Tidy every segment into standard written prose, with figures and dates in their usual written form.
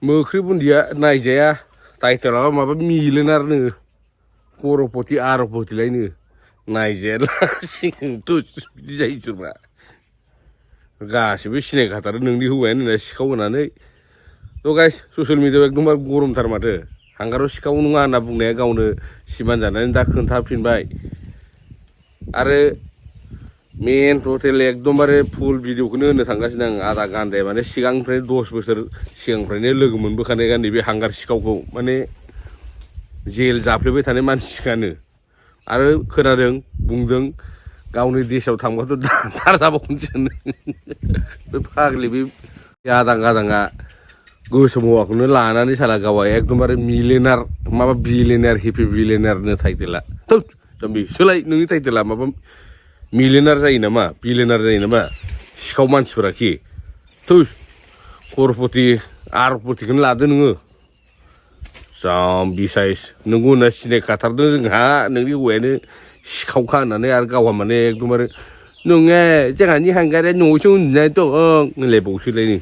मोख्रि बुन्दिया नायजाया टाइटेलाबा माबा मिलिनारनो कर'पति आर'पतिलायनो नायजायाला सिंथुस बिदि जायो सोरबा गासिबो सिनायखाथारो नोंनि हौवायानो होनना सिखाव होनानै थ' गाइस ससियेल मिडियायाव एकदमबारे गरमथार माथो हांगाराव सिखाव नङा होनना बुंनाया गावनो सिमान जानानै दा खोन्थाफिनबाय आरो मेन टटेल एकदमबारे फुल भिडिअखौनो होनो थांगासिनो आं आधा गान्दाया माने सिगांनिफ्राय 10 बोसोर सिगांनिफ्रायनो लोगो मोनबोखानाय नैबे हांगार सिखावखौ माने जेल जाफ्लेबाय थानाय मानसियानो आरो खोनादों बुंदों गावनि देशआव थांबाथ' दारजाबावनोसो बे फाग्लि बे आदां गादाङा गोसोम हौवाखौनो लानानै साला गावा एकदमबारे मिलियनार माबा बिलियनार हेपि बिलियनारनो टाइटेला थौ जाम्बि सोलाय नोंनि टाइटेला माबा मिलियनार जायो नामा बिलियनार जायो नामा सिखाव मानसिफोराखि थौ कर'पति आर'पतिखौनो लादो नोङो जाम्बि साइज नोंखौ होनना सिनायखाथारदों जोंहा नोंनि हौवायानो सिखावखा होननानै आरो गावहा माने एकदमबारे नङा जोंहानि हांगारा न'आवसो उन्दुनानै दं होनलायबावसोलायनो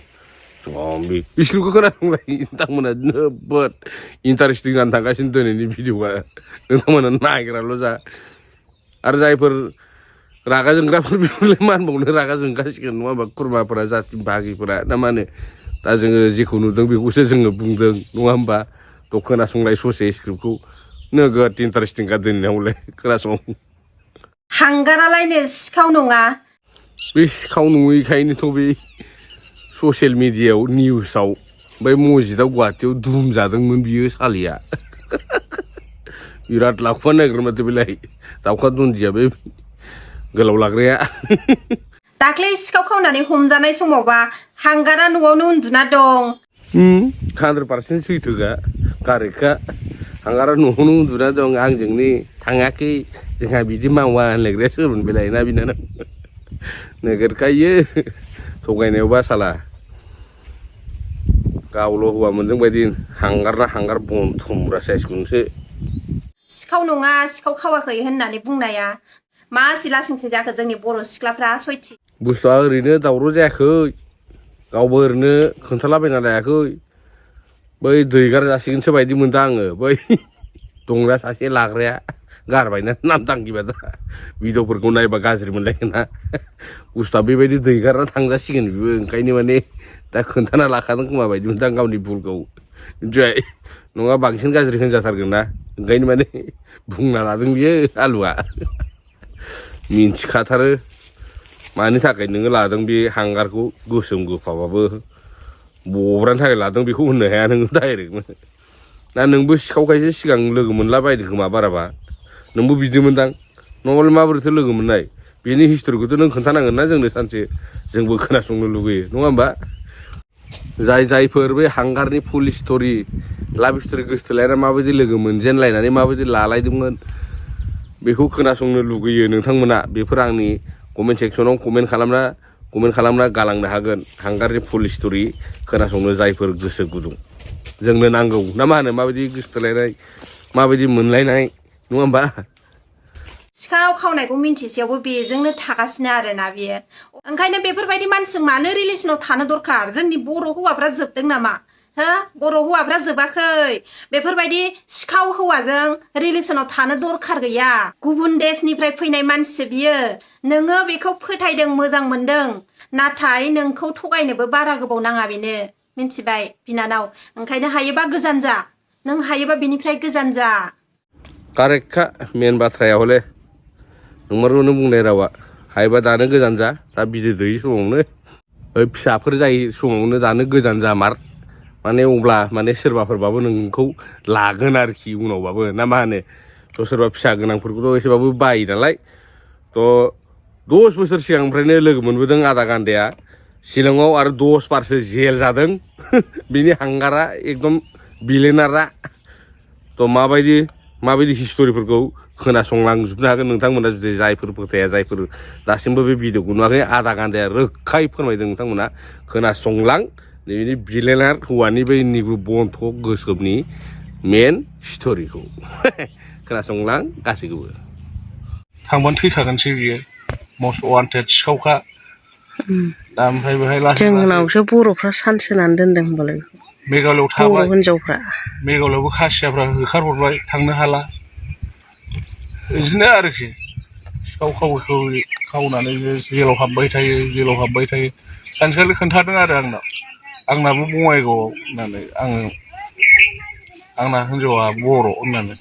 जाम्बि बिसोरखौ खोनासंलाय नोंथांमोना जोबोद इन्टारेस्टिं जानो थांगासिनो दिनैनि भिडिअआ नोंथांमोना नायग्राल' जा आरो जायफोर रागा जोंग्राफोर बेफोरलाय मा होनबावनो रागा जोंगासिगोन नङा होमबा खुरमाफोरा जाथि बाहागिफोरा ना मा होनो दा जोङो जेखौ नुदों बेखौसो जोङो बुंदों नङा होमबा थ' खोनासंलाय ससे स्क्रिप्टखौ नोगोद इन्टारेस्टिंखा दिनैनावलाय खोनासं हांगारालायनो सिखाव नङा बे सिखाव नङैखायनोथ' बे ससियेल मिडियायाव निउसाव ओमफ्राय मजिदआव गुवाहाटियाव धुम जादोंमोन बियो सालिया बिराद लाखुमानो नागिरो माथो बेलाय दाउखा दुन्दिया बे गोलाव लाग्राया दाख्लै सिखाव खावनानै हमजानाय समावबा हांगारा न'आवनो उन्दुना दं 100% सैथोखा कारेक्टखा हांगारा न'आवनो उन्दुना दं आंजोंनो थाङाखै जोंहा बिदि मावा होनलायग्राया सोरमोन बेलाय ना बिनानाव नोगोरखायो थगायनायावबा साला गावल' हौवा मोनदों बायदि हांगारना हांगार बनथुमग्रा साइसखौसो सिखाव नङा सिखाव खावाखै होननानै बुंनाया मा लासिंसिं जाखो जोंनि बर' सिख्लाफ्रा सयथि बुस्थुआ ओरैनो दावराव जायाखै गावबो ओरैनो खोन्थालाबायना लायाखै बै दैगार जासिगोनसो बायदि मोनदों आङो बै दंना सासे लाग्राया गारबायना नाम दांगिबा दा भिडिअफोरखौ नायबा गाज्रि मोनलायगोना बुस्थुआ बेबायदि दैगारना थांजासिगोन बेबो ओंखायनो माने दा खोन्थाना लाखादों खोमा बायदि मोनदों आं गावनि भुलखौ मिथिबाय नङा बांसिन गाज्रि होनजाथारगोन ना ओंखायनो माने बुंना लादों बियो आलुआ मिन्थिखाथारो मानि थाखाय नोङो लादों बे हांगारखौ गोसोम गोफाबाबो बब्रानि थाखाय लादों बेखौ होननो हाया नोङो डाइरेक्टनो दा नोंबो सिखावखायसो सिगां लोगो मोनला बायदों खोमा बाराबा नोंबो बिदि मोनदां नङाबालाय माबोरैथो लोगो मोननाय बेनि हिस्ट'रिखौथ' नों खोन्थानांगोन ना जोंनो सानसे जोंबो खोनासंनो लुगैयो नङा होमबा जायफोर बे हांगारनि फुल स्ट'रि लाभ स्ट'रि गोसथोलायना माबायदि लोगो मोनजेनलायनानै माबायदि लालायदोंमोन बेखौ खोनासंनो लुगैयो नोंथांमोना बेफोर आंनि कमेन्ट सेक्सनाव कमेन्ट खालामना गालांनो हागोन हांगारनि फुल स्ट'रि खोनासंनो जायफोर गोसो गुदुं जोंनो नांगौ ना मा होनो माबायदि गोसथोलायनाय माबायदि मोनलायनाय नङा होमबा सिखाव खावनायखौ मिन्थिसेयावबो बेजोंनो थागासिनो आरोना बियो ओंखायनो बेफोरबायदि मानसिजों मानो रिलेसनाव थानो दरखार जोंनि बर' हौवाफ्रा जोबदों नामा हो बर' हौवाफ्रा जोबाखै बेफोरबायदि सिखाव हौवाजों रिलेसनाव थानो दरखार गैया गुबुन देशनिफ्राय फैनाय मानसिसो बियो नोङो बेखौ फोथायदों मोजां मोनदों नाथाय नोंखौ थगायनोबो बारा गोबाव नाङा बेनो मिन्थिबाय बिनानाव ओंखायनो हायोबा गोजान जा नों हायोबा बिनिफ्राय गोजान जा कारेक्टखा मेन बाथ्राया हले नंमारगौनो बुंनाय रावा हायोबा दानो गोजान जा दा बिदै दैयै समावनो फिसाफोर जायै समावनो दानो गोजान जामार माने अब्ला माने सोरबाफोरबाबो नोंखौ लागोन आरोखि उनावबाबो ना मा होनो थ' सोरबा फिसा गोनांफोरखौथ' एसेबाबो बायो नालाय थ' 10 बोसोर सिगांनिफ्रायनो लोगो मोनबोदों आधा गान्दाया शिलंआव आरो 10 बारसो जेल जादों बिनि हांगारा एकदम बिलियनारा थ' माबायदि हिस्ट'रिफोरखौ खोनासंलांजोबनो हागोन नोंथांमोना जुदि जायफोर फोथाया जायफोर दासिमबो बे भिडिअखौ नुवाखै आधा गान्दाया रोखायै फोरमायदों नोंथांमोना खोनासंलां नैबे बिलियनार हौवानि बै निग्रु बन्थ' गोसोमनि मेन स्ट'रिखौ खोनासंलां गासैखौबो थांबानो थैखागोनसै बियो मस्ट वान्टेड सिखावखा दा ओमफ्राय बेहाय जोंनावसो बर'फ्रा सान्स होनानै दोनदों होनबालाय मेघालयआव बर' थाबाय हिनजावफ्रा मेघालयआवबो खासियाफ्रा होखारहरबाय थांनो हाला बिदिनो आरोखि सिखाव खावनानै जेलाव हाबबाय थायो सानसेखालि खोन्थादों आरो आंनाबो बङाइगावआव होननानै आंना हिनजावा बर' होननानै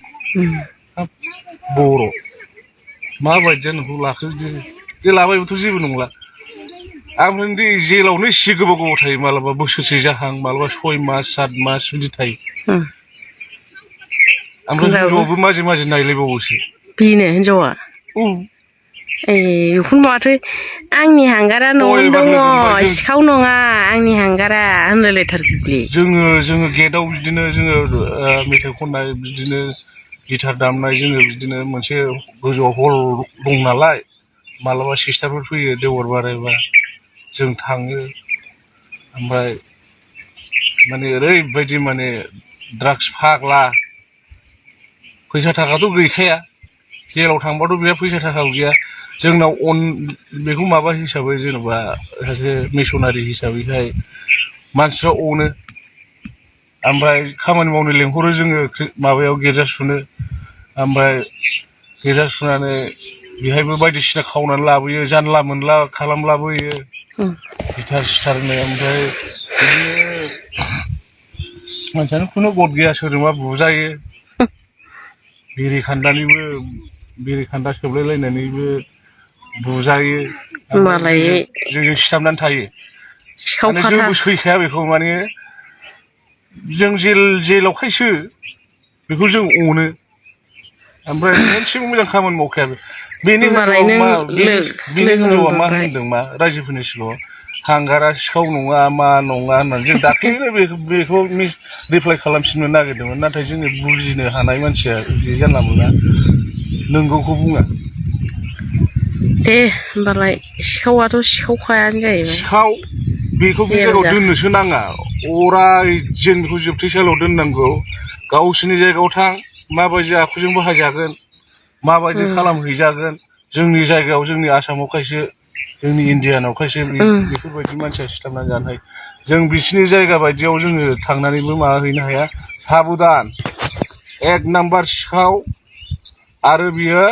हाब बर' माबायदि नोंखौ लाखो जे लाबायबोथ' जेबो नंला ओमफ्राय जेलावनो एसे गोबाव थायो मालाबा बोसोरसे जाहां मालाबा 6 मास 7 मास बिदि थायो ओमफ्राय हिनजावाबो माजे नायलायबावोसो बेनो हिनजावा बेखौनो माथो आंनि हांगारा न'आवनो दङ सिखाव नङा आंनि हांगारा होनलायलायथारगौलै जोङो गेटआव बिदिनो जोङो मेथाइ खननाय बिदिनो गिटार दामनाय जोङो बिदिनो मोनसे गोजौआव हल दं नालाय मालाबा सिस्टारफोर फैयो देवबार बारायबा जों थाङो ओमफ्राय माने ओरैबायदि माने ड्राग्स फाग्ला फैसा थाखाथ' गैखाया जेलाव थांबाथ' बेहा फैसा थाखाबो गैया जोंनाव बेखौ माबा हिसाबै जेनेबा सासे मिसनारि हिसाबैहाय मानसिफ्रा अनो ओमफ्राय खामानि मावनो लेंहरो जोङो माबायाव गिर्जा सुनो ओमफ्राय गिर्जा सुनानै बेहायबो बायदिसिना खावनानै लाबोयो जानला मोनला खालामलाबोयो गिटार सिटारनो ओमफ्राय बिदिनो मानसियानो खुनु गद गैया सोरजोंबा बुजायो बिरि खान्दा सोबलायलायनानैबो बुजायो मालाय जोंजों सिथाबनानै थायो माने सिखावखाथार जोंबो सैखाया बेखौ माने जों जेलावखायसो बेखौ जों अनो ओमफ्राय मोनसेबो मोजां खामानि मावखाया बेनि होमबालाय हिनजावा नों बेनि हिनजावा मा मोनबाय होनदों मा रायजोफोरनि सिगाङाव हांगारा सिखाव नङा मा नङा होननानै जों दाख्लैनो बेखौ रिप्लाइ खालामफिननो नागिरदोंमोन नाथाय जोंनि बुजिनो हानाय मानसिया बिदि जानला मोनला नंगौखौ बुङा दे होमबालाय सिखावाथ' सिखावखायानो जाहैबाय सिखाव बेखौ बे जायगायाव दोननोसो नाङा अराय जों बेखौ जोबथेसालियाव दोननांगौ गावसोरनि जायगायाव थां माबायदि आखुजों बाहायजागोन माबायदि खालामहैजागोन जोंनि जायगायाव जोंनि आसामावखायसो जोंनि इण्डियानावखायसो बेफोरबायदि मानसिया सिथाबनानै जानो हायो जों बिसिनि जायगा बायदियाव जोङो थांनानैबो माबा हैनो हाया साबधान 1 नाम्बार सिखाव आरो बियो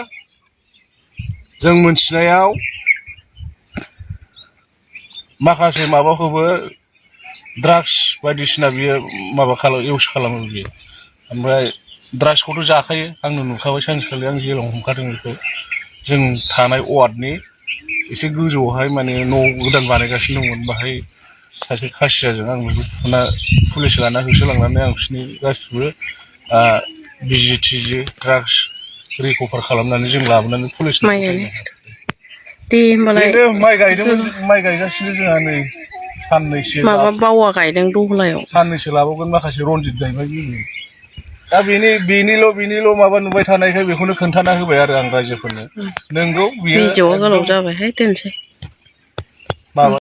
जों मोनथिनायाव माखासे माबाखौबो ड्राग्स बायदिसिना बियो माबा इउस खालामो बियो ओमफ्राय ड्राग्सखौथ' जाखायो आंनो नुखाबाय सानसेखालि आं जेलाव हमखादों बेखौ जों थानाय वार्डनि एसे गोजौआवहाय माने न' गोदान बानायगासिनो दंमोन बाहाय सासे खासियाजों आं बेखौ थुना पुलिस लाना होसोलांनानै आं बिसोरनि गासिबो बिजि थिजि ड्राग्स रिकभार खालामनानै जों लाबोनानै पुलिसनो दे होमबालाय बेनो माइ गायगासिनो जोंहा नै साननैसो माबा बावा गायदों दहलायाव साननैसो लाबावगोन माखासे रनजित गायबाय दा बेनिल' माबा नुबाय थानायखाय बेखौनो खोन्थाना होबाय आरो आं रायजोफोरनो नोंगौ बियो भिडिअआ गोलाव जाबायहाय दोनसै माबा